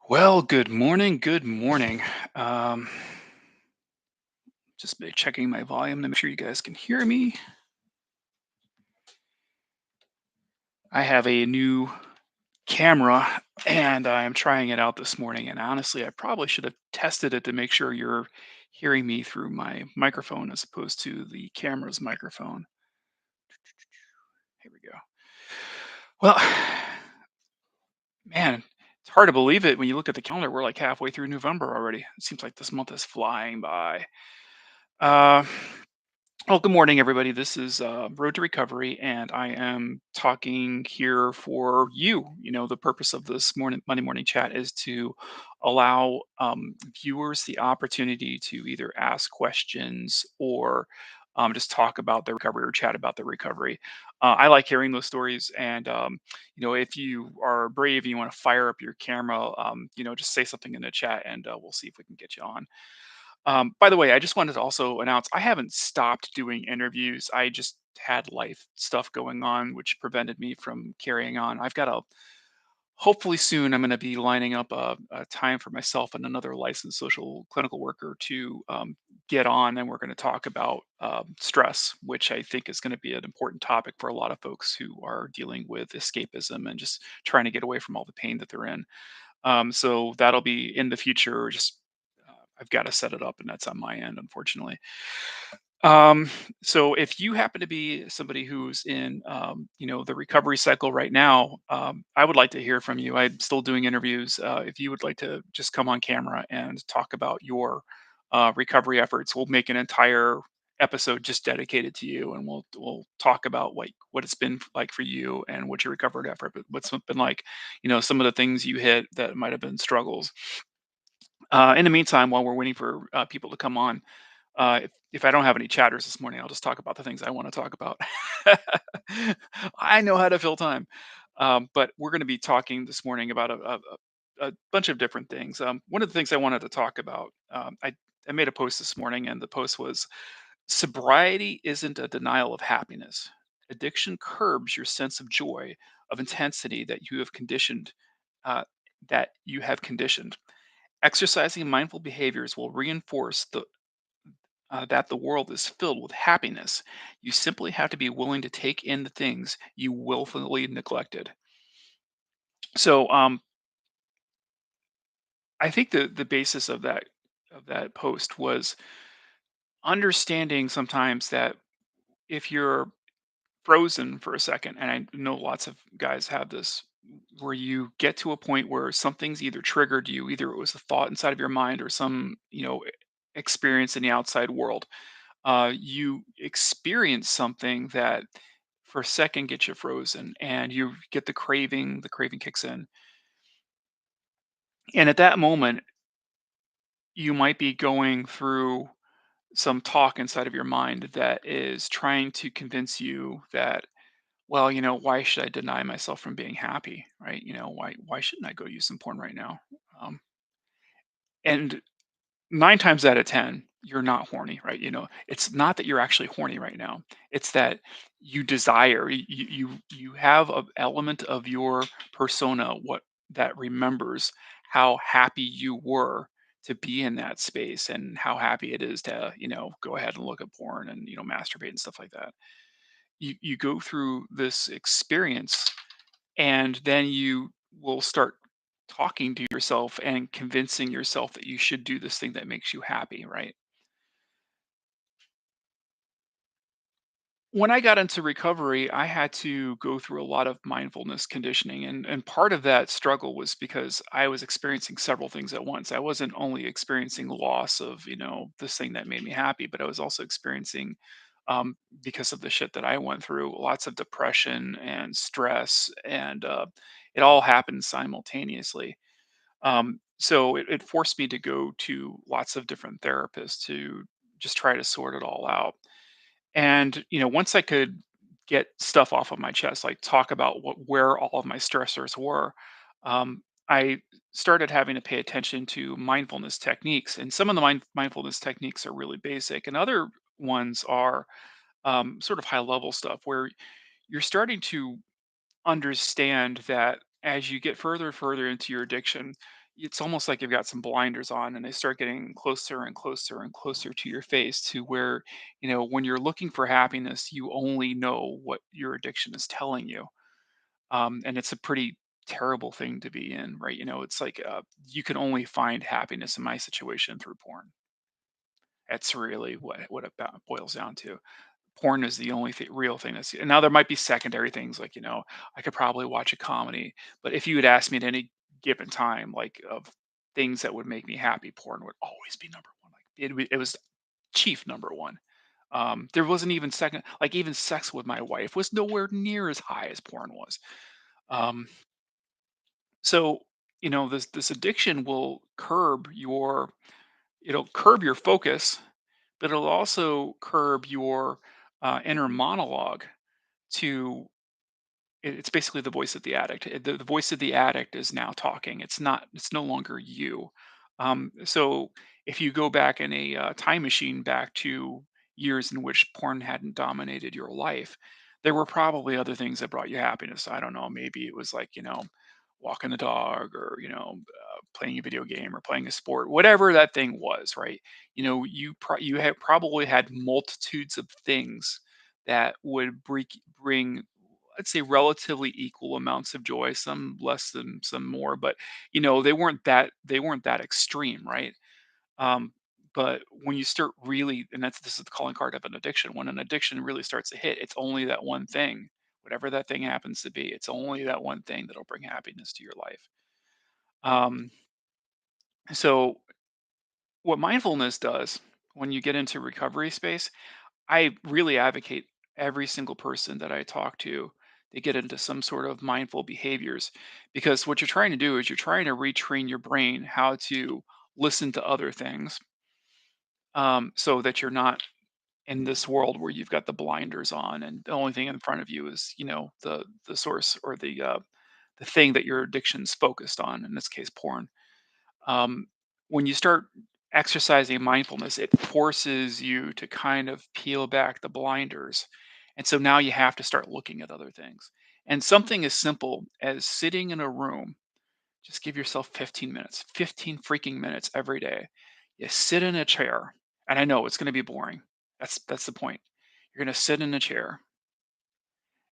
Well, good morning. Good morning. Um, checking my volume to make sure you guys can hear me. I have a new camera and I'm trying it out this morning. And honestly, I probably should have tested it to make sure you're hearing me through my microphone as opposed to the camera's microphone. Here we go. Well, man, it's hard to believe it when you look at the calendar. We're like halfway through November already. It seems like this month is flying by. Uh, Well, good morning, everybody. This is Road to Recovery, and I am talking here for you. The purpose of this Monday morning chat is to allow viewers the opportunity to either ask questions or just talk about their recovery or chat about their recovery. I like hearing those stories, and if you are brave and you want to fire up your camera, just say something in the chat, and we'll see if we can get you on. By the way, I just wanted to also announce I haven't stopped doing interviews. I just had life stuff going on, which prevented me from carrying on. Hopefully soon, I'm going to be lining up a time for myself and another licensed social clinical worker to get on, and we're going to talk about stress, which I think is going to be an important topic for a lot of folks who are dealing with escapism and just trying to get away from all the pain that they're in. So that'll be in the future. Just I've got to set it up, and that's on my end, unfortunately. Um, so if you happen to be somebody who's in, the recovery cycle right now, I would like to hear from you. I'm still doing interviews. If you would like to just come on camera and talk about your recovery efforts, we'll make an entire episode just dedicated to you, and we'll talk about like what it's been like for you and what your recovery effort, but what's been like, some of the things you hit that might have been struggles. In the meantime, while we're waiting for people to come on, if I don't have any chatters this morning, I'll just talk about the things I want to talk about. I know how to fill time. But we're going to be talking this morning about a bunch of different things. One of the things I wanted to talk about, I made a post this morning, and the post was sobriety isn't a denial of happiness. Addiction curbs your sense of joy, of intensity uh, that you have conditioned. Exercising mindful behaviors will reinforce that the world is filled with happiness. You simply have to be willing to take in the things you willfully neglected. So I think the basis of that post was understanding sometimes that if you're frozen for a second, and I know lots of guys have this, where you get to a point where something's either triggered you, either it was a thought inside of your mind or some experience in the outside world. You experience something that for a second gets you frozen, and you get the craving kicks in, and at that moment you might be going through some talk inside of your mind that is trying to convince you that, well, why should I deny myself from being happy, right? Why shouldn't I go use some porn right now? Um, and 9 times out of 10, you're not horny, right? It's not that you're actually horny right now. It's that you desire, you have an element of your persona, what that remembers how happy you were to be in that space, and how happy it is to, go ahead and look at porn and, masturbate and stuff like that. You go through this experience, and then you will start talking to yourself and convincing yourself that you should do this thing that makes you happy, right? When I got into recovery, I had to go through a lot of mindfulness conditioning, and part of that struggle was because I was experiencing several things at once. I wasn't only experiencing loss of, this thing that made me happy, but I was also experiencing, because of the shit that I went through, lots of depression and stress, and it all happened simultaneously. So it forced me to go to lots of different therapists to just try to sort it all out. And once I could get stuff off of my chest, like talk about where all of my stressors were, I started having to pay attention to mindfulness techniques. And some of the mindfulness techniques are really basic, and other ones are sort of high level stuff where you're starting to understand that as you get further and further into your addiction, it's almost like you've got some blinders on and they start getting closer and closer and closer to your face to where, when you're looking for happiness, you only know what your addiction is telling you. And it's a pretty terrible thing to be in, right? It's like you can only find happiness in my situation through porn. That's really what it boils down to. Porn is the only real thing that's, and now there might be secondary things like, I could probably watch a comedy, but if you had asked me at any given time, like of things that would make me happy, porn would always be number one. Like it was chief number one. There wasn't even second, like even sex with my wife was nowhere near as high as porn was. Um, so this addiction will it'll curb your focus, but it'll also curb your inner monologue to it's basically the voice of the addict. The voice of the addict is now talking. It's no longer you. So if you go back in a time machine back to years in which porn hadn't dominated your life, there were probably other things that brought you happiness. I don't know. Maybe it was like, walking the dog, or, playing a video game or playing a sport, whatever that thing was, right? You have probably had multitudes of things that would bring, I'd say, relatively equal amounts of joy, some less than some more, but they weren't that extreme, right? Um, but when you start really, and this is the calling card of an addiction, when an addiction really starts to hit, it's only that one thing, whatever that thing happens to be, it's only that one thing that'll bring happiness to your life. Um, so what mindfulness does when you get into recovery space, I really advocate every single person that I talk to, they get into some sort of mindful behaviors, because what you're trying to do is you're trying to retrain your brain how to listen to other things, so that you're not in this world where you've got the blinders on and the only thing in front of you is, the source, or the thing that your addiction's focused on, in this case porn. um, when you start exercising mindfulness, it forces you to kind of peel back the blinders. And so now you have to start looking at other things. And something as simple as sitting in a room, just give yourself 15 minutes, 15 freaking minutes every day. You sit in a chair, and I know it's going to be boring. That's the point. You're going to sit in a chair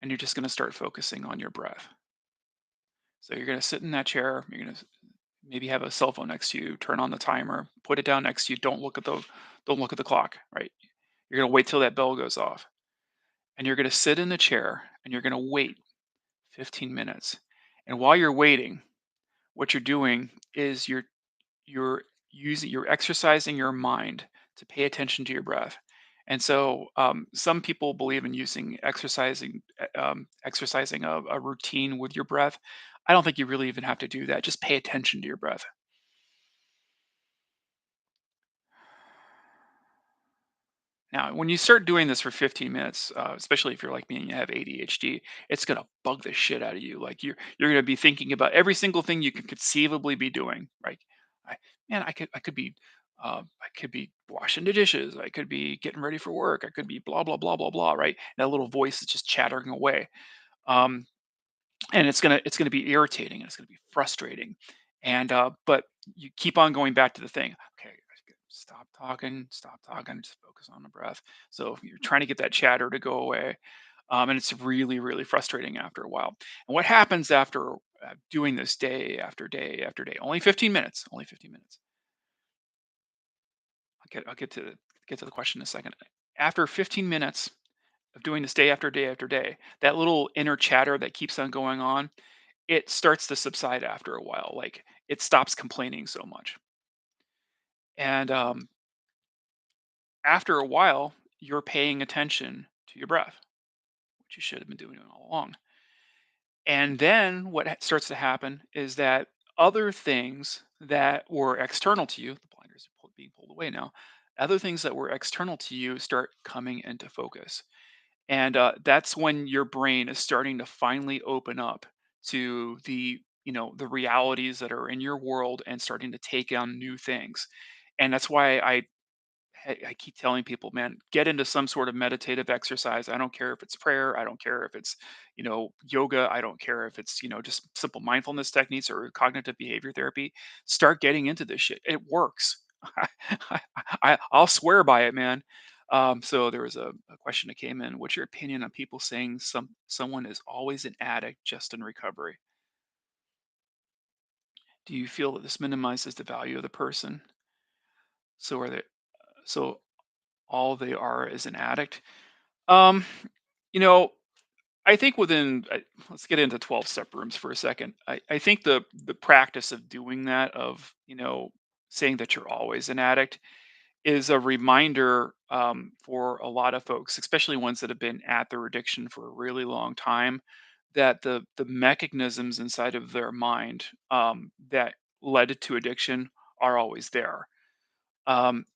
and you're just going to start focusing on your breath. So you're going to sit in that chair, you're going to maybe have a cell phone next to you, turn on the timer, put it down next to you. Don't look at the clock, right? You're going to wait till that bell goes off. And you're going to sit in the chair and you're going to wait 15 minutes. And while you're waiting, what you're doing is you're exercising your mind to pay attention to your breath. And so some people believe in using exercising a routine with your breath. I don't think you really even have to do that. Just pay attention to your breath. Now, when you start doing this for 15 minutes, especially if you're like me and you have ADHD, it's gonna bug the shit out of you. Like you're gonna be thinking about every single thing you could conceivably be doing. Right? I, man, I could be washing the dishes. I could be getting ready for work. I could be blah blah blah blah blah. Right? And that little voice is just chattering away. Um, and it's gonna be irritating and it's gonna be frustrating. And but you keep on going back to the thing. Okay, stop talking, just focus on the breath. So you're trying to get that chatter to go away, and it's really really frustrating after a while. And what happens after doing this day after day after day? Only 15 minutes. Only 15 minutes. I'll get to the question in a second. After 15 minutes of doing this day after day after day, that little inner chatter that keeps on going on, it starts to subside after a while. Like it stops complaining so much. And after a while, you're paying attention to your breath, which you should have been doing all along. And then what starts to happen is that other things that were external to you, the blinders are being pulled away now, other things that were external to you start coming into focus. And that's when your brain is starting to finally open up to the realities that are in your world and starting to take on new things. And that's why I I keep telling people, man, get into some sort of meditative exercise. I don't care if it's prayer. I don't care if it's, yoga. I don't care if it's, just simple mindfulness techniques or cognitive behavior therapy. Start getting into this shit. It works. I'll swear by it, man. So there was a question that came in. What's your opinion on people saying someone is always an addict just in recovery? Do you feel that this minimizes the value of the person? So are they so all they are is an addict? Um, you know, I think let's get into 12-step rooms for a second. I think the practice of doing that, of, saying that you're always an addict, is a reminder for a lot of folks, especially ones that have been at their addiction for a really long time, that the mechanisms inside of their mind that led to addiction are always there.